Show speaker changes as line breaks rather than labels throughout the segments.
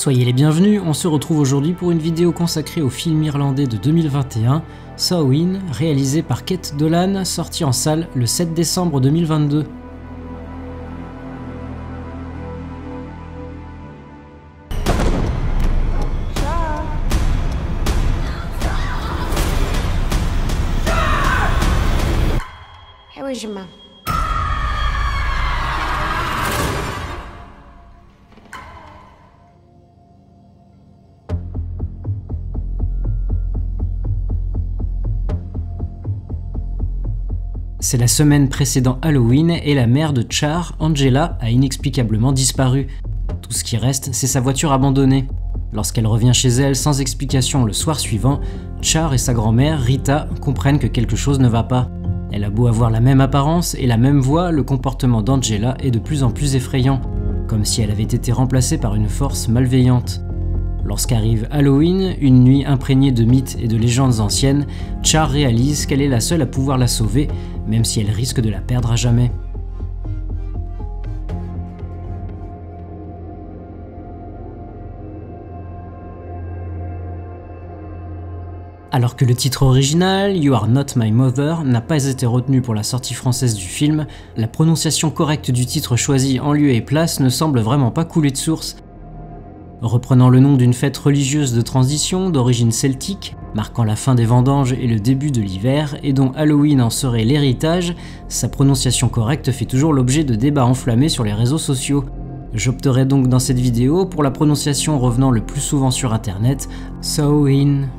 Soyez les bienvenus, on se retrouve aujourd'hui pour une vidéo consacrée au film irlandais de 2021, Samhain, réalisé par Kate Dolan, sorti en salle le 7 décembre 2022.
How is your mum?
C'est la semaine précédant Halloween et la mère de Char, Angela, a inexplicablement disparu. Tout ce qui reste, c'est sa voiture abandonnée. Lorsqu'elle revient chez elle sans explication le soir suivant, Char et sa grand-mère, Rita, comprennent que quelque chose ne va pas. Elle a beau avoir la même apparence et la même voix, le comportement d'Angela est de plus en plus effrayant, comme si elle avait été remplacée par une force malveillante. Lorsqu'arrive Halloween, une nuit imprégnée de mythes et de légendes anciennes, Char réalise qu'elle est la seule à pouvoir la sauver, même si elle risque de la perdre à jamais. Alors que le titre original, You Are Not My Mother, n'a pas été retenu pour la sortie française du film, la prononciation correcte du titre choisi en lieu et place ne semble vraiment pas couler de source. Reprenant le nom d'une fête religieuse de transition d'origine celtique, marquant la fin des vendanges et le début de l'hiver, et dont Halloween en serait l'héritage, sa prononciation correcte fait toujours l'objet de débats enflammés sur les réseaux sociaux. J'opterai donc dans cette vidéo pour la prononciation revenant le plus souvent sur internet, Samhain.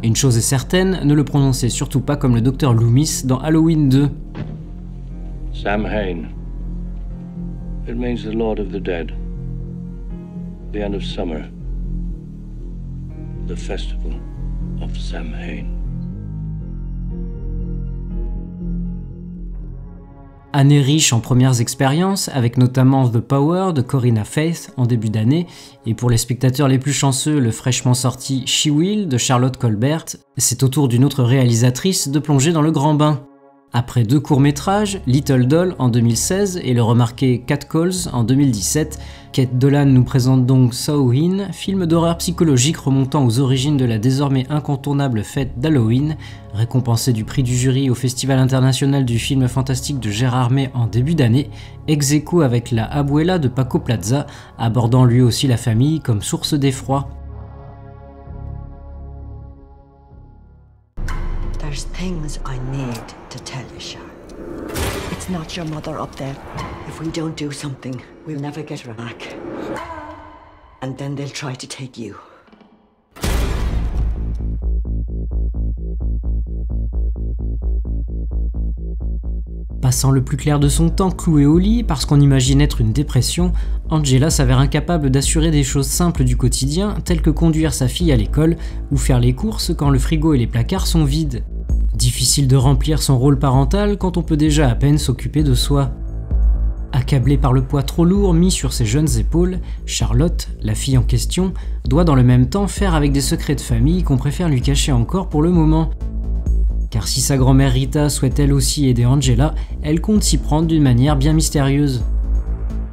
Une chose est certaine, ne le prononcez surtout pas comme le Dr Loomis dans Halloween 2.
Samhain. It means the Lord of the Dead. The end of summer. The festival of Samhain.
Année riche en premières expériences, avec notamment The Power de Corinna Faith en début d'année, et pour les spectateurs les plus chanceux, le fraîchement sorti She Will de Charlotte Colbert, c'est au tour d'une autre réalisatrice de plonger dans le grand bain. Après deux courts-métrages, Little Doll en 2016 et le remarqué Catcalls en 2017, Kate Dolan nous présente donc Samhain, film d'horreur psychologique remontant aux origines de la désormais incontournable fête d'Halloween, récompensé du prix du jury au Festival international du film fantastique de Gérard May en début d'année, ex aequo avec La Abuela de Paco Plaza, abordant lui aussi la famille comme source d'effroi.
There's things I need to tell you, Char. It's not your mother up there. If we don't do something, we'll never get her back. And then they'll try to take you.
Passant le plus clair de son temps cloué au lit parce qu'on imagine être une dépression, Angela s'avère incapable d'assurer des choses simples du quotidien telles que conduire sa fille à l'école ou faire les courses quand le frigo et les placards sont vides. Difficile de remplir son rôle parental quand on peut déjà à peine s'occuper de soi. Accablée par le poids trop lourd mis sur ses jeunes épaules, Charlotte, la fille en question, doit dans le même temps faire avec des secrets de famille qu'on préfère lui cacher encore pour le moment. Car si sa grand-mère Rita souhaite elle aussi aider Angela, elle compte s'y prendre d'une manière bien mystérieuse.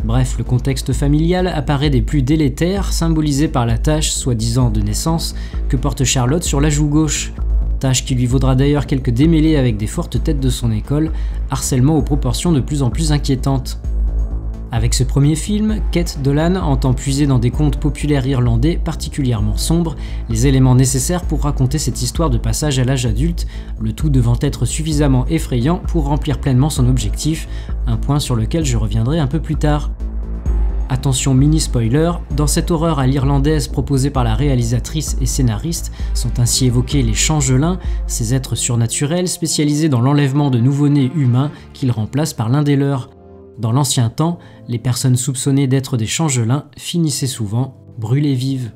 Bref, le contexte familial apparaît des plus délétères, symbolisé par la tache, soi-disant de naissance, que porte Charlotte sur la joue gauche. Tâche qui lui vaudra d'ailleurs quelques démêlés avec des fortes têtes de son école, harcèlement aux proportions de plus en plus inquiétantes. Avec ce premier film, Kate Dolan entend puiser dans des contes populaires irlandais particulièrement sombres les éléments nécessaires pour raconter cette histoire de passage à l'âge adulte, le tout devant être suffisamment effrayant pour remplir pleinement son objectif, un point sur lequel je reviendrai un peu plus tard. Attention mini spoiler, dans cette horreur à l'irlandaise proposée par la réalisatrice et scénariste sont ainsi évoqués les changelins, ces êtres surnaturels spécialisés dans l'enlèvement de nouveau-nés humains qu'ils remplacent par l'un des leurs. Dans l'ancien temps, les personnes soupçonnées d'être des changelins finissaient souvent brûlées vives.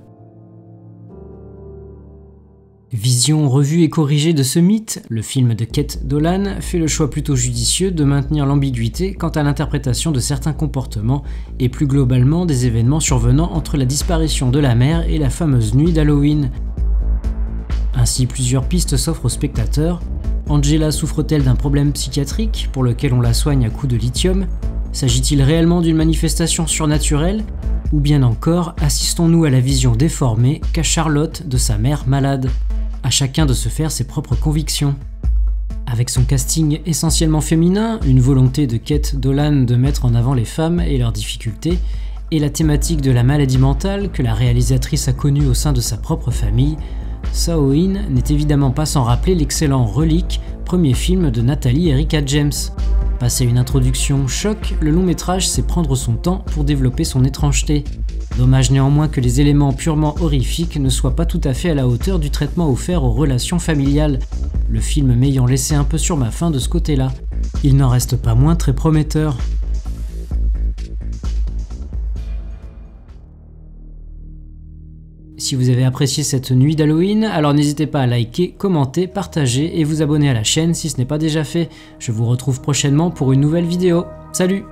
Vision revue et corrigée de ce mythe, le film de Kate Dolan fait le choix plutôt judicieux de maintenir l'ambiguïté quant à l'interprétation de certains comportements et plus globalement des événements survenant entre la disparition de la mère et la fameuse nuit d'Halloween. Ainsi, plusieurs pistes s'offrent aux spectateurs. Angela souffre-t-elle d'un problème psychiatrique pour lequel on la soigne à coups de lithium? S'agit-il réellement d'une manifestation surnaturelle? Ou bien encore, assistons-nous à la vision déformée qu'a Charlotte de sa mère malade. À chacun de se faire ses propres convictions. Avec son casting essentiellement féminin, une volonté de Kate Dolan de mettre en avant les femmes et leurs difficultés, et la thématique de la maladie mentale que la réalisatrice a connue au sein de sa propre famille, Saw-In n'est évidemment pas sans rappeler l'excellent Relique, premier film de Natalie Erika James. Passé une introduction choc, le long métrage sait prendre son temps pour développer son étrangeté. Dommage néanmoins que les éléments purement horrifiques ne soient pas tout à fait à la hauteur du traitement offert aux relations familiales, le film m'ayant laissé un peu sur ma faim de ce côté-là. Il n'en reste pas moins très prometteur. Si vous avez apprécié cette nuit d'Halloween, alors n'hésitez pas à liker, commenter, partager et vous abonner à la chaîne si ce n'est pas déjà fait. Je vous retrouve prochainement pour une nouvelle vidéo. Salut!